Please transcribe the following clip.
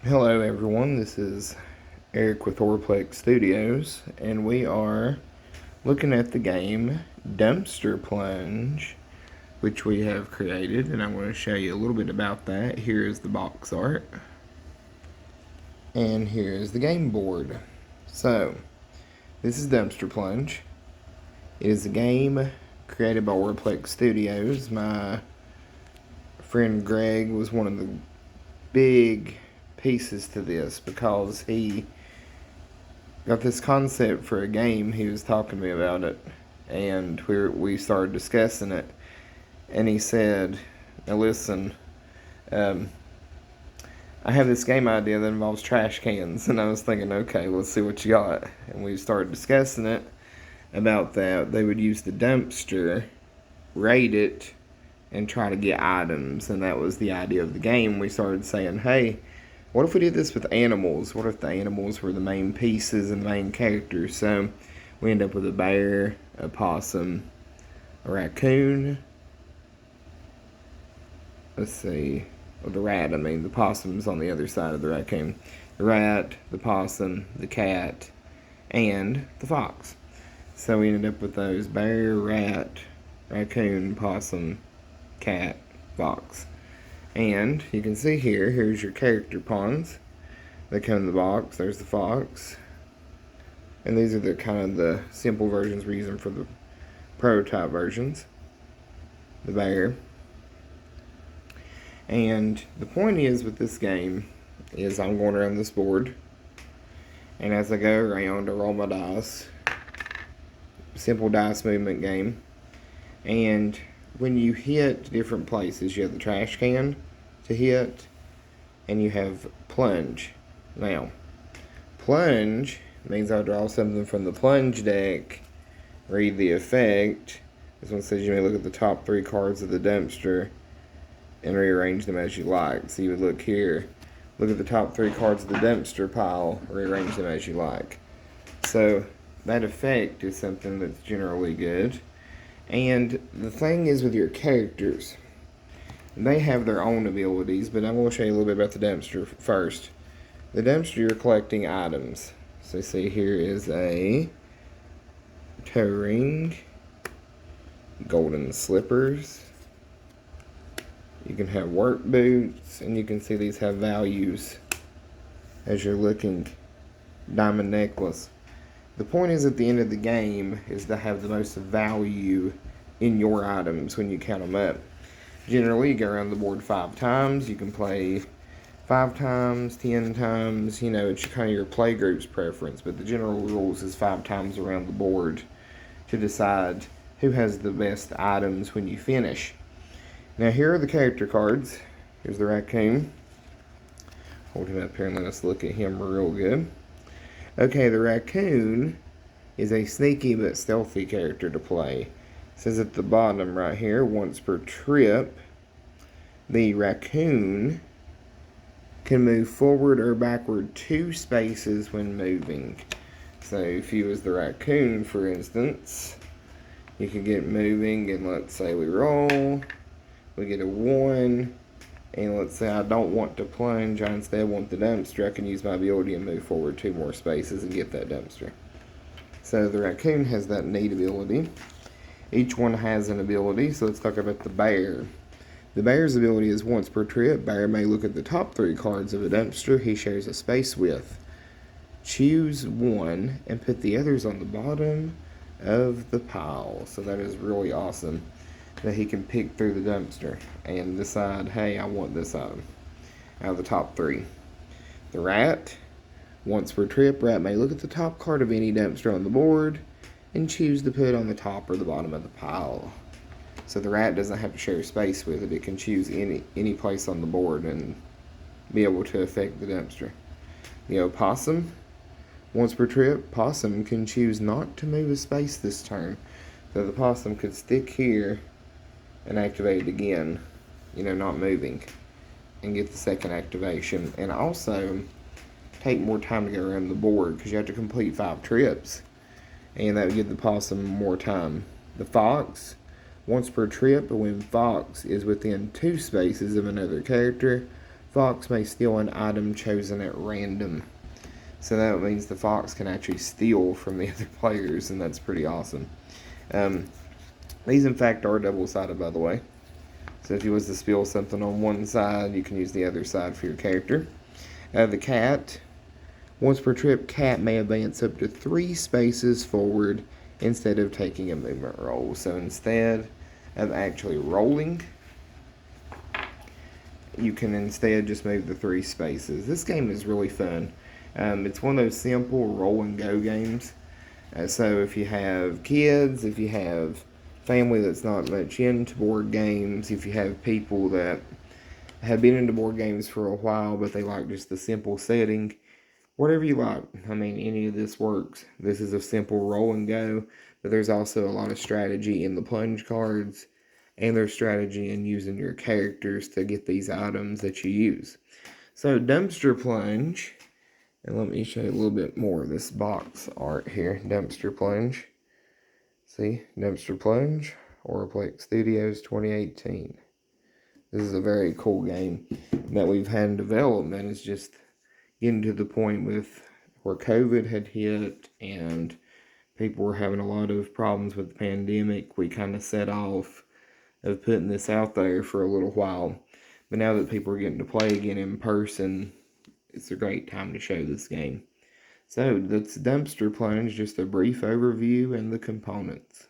Hello everyone, this is Eric with Orplex Studios, and we are looking at the game Dumpster Plunge, which we have created, and I'm going to show you a little bit about that. Here is the box art, and here is the game board. So, this is Dumpster Plunge. It is a game created by Orplex Studios. My friend Greg was one of the big pieces to this because he got this concept for a game. He was talking to me about it, and we started discussing it. And he said, "Now listen, um, I have this game idea that involves trash cans." And I was thinking, okay, let's see what you got. And we started discussing it about that. They would use the dumpster, rate it, and try to get items. And that was the idea of the game. We started saying, hey, what if we did this with animals? What if the animals were the main pieces and the main characters? So we end up with a bear, a possum, a raccoon. Let's see. Well, the rat, the possum's on the other side of the raccoon. The rat, the possum, the cat, and the fox. So we ended up with those: bear, rat, raccoon, possum, cat, fox. And you can see here's your character pawns. They come in the box. There's the fox. And these are the kind of the simple versions we're using for the prototype versions. The bear. And the point is with this game is I'm going around this board. And as I go around, I roll my dice. Simple dice movement game. And when you hit different places, you have the trash can to hit, and you have plunge. Now, plunge means I draw something from the plunge deck, read the effect. This one says you may look at the top 3 cards of the dumpster and rearrange them as you like. So you would look here, look at the top 3 cards of the dumpster pile, rearrange them as you like. So that effect is something that's generally good. And the thing is with your characters, they have their own abilities, but I'm going to show you a little bit about the dumpster first. The dumpster, you're collecting items. So see, here is a toe ring, golden slippers. You can have work boots, and you can see these have values as you're looking. Diamond necklace. The point is, at the end of the game, is to have the most value in your items when you count them up. Generally, you go around the board 5 times. You can play 5 times, 10 times. It's kind of your play group's preference, but the general rules is 5 times around the board to decide who has the best items when you finish. Now, here are the character cards. Here's the raccoon. Hold him up here and let us look at him real good. Okay, the raccoon is a sneaky but stealthy character to play. It says at the bottom right here, once per trip, the raccoon can move forward or backward 2 spaces when moving. So if you was the raccoon, for instance, you could get moving, and let's say we roll, we get a 1, and let's say I don't want to plunge, I instead want the dumpster. I can use my ability and move forward 2 more spaces and get that dumpster. So the raccoon has that neat ability. Each one has an ability, so let's talk about the bear. The bear's ability is once per trip, bear may look at the top 3 cards of a dumpster he shares a space with. Choose one and put the others on the bottom of the pile. So that is really awesome, that he can pick through the dumpster and decide, hey, I want this item out of the top 3. The rat, once per trip, rat may look at the top card of any dumpster on the board and choose to put on the top or the bottom of the pile. So the rat doesn't have to share space with it. It can choose any place on the board and be able to affect the dumpster. The opossum, once per trip, possum can choose not to move a space this turn. So the possum could stick here and activate it again, not moving, and get the second activation. And also take more time to go around the board because you have to complete 5 trips, and that would give the possum more time. The fox, once per trip, when fox is within 2 spaces of another character, Fox may steal an item chosen at random. So that means the fox can actually steal from the other players, and that's pretty awesome. These, in fact, are double-sided, by the way. So if you was to spill something on one side, you can use the other side for your character. The cat. Once per trip, cat may advance up to 3 spaces forward instead of taking a movement roll. So instead of actually rolling, you can instead just move the 3 spaces. This game is really fun. It's one of those simple roll and go games. So if you have kids, if you have family that's not much into board games, if you have people that have been into board games for a while but they like just the simple setting, whatever you like. I mean, any of this works. This is a simple roll and go, but there's also a lot of strategy in the plunge cards, and there's strategy in using your characters to get these items that you use. So, dumpster plunge, and let me show you a little bit more of this box art here. Dumpster plunge. See, dumpster plunge, Oraplex Studios 2018. This is a very cool game that we've had in development. It's just getting to the point with where COVID had hit and people were having a lot of problems with the pandemic. We kind of set off of putting this out there for a little while. But now that people are getting to play again in person, it's a great time to show this game. So that's Dumpster Plunge, just a brief overview and the components.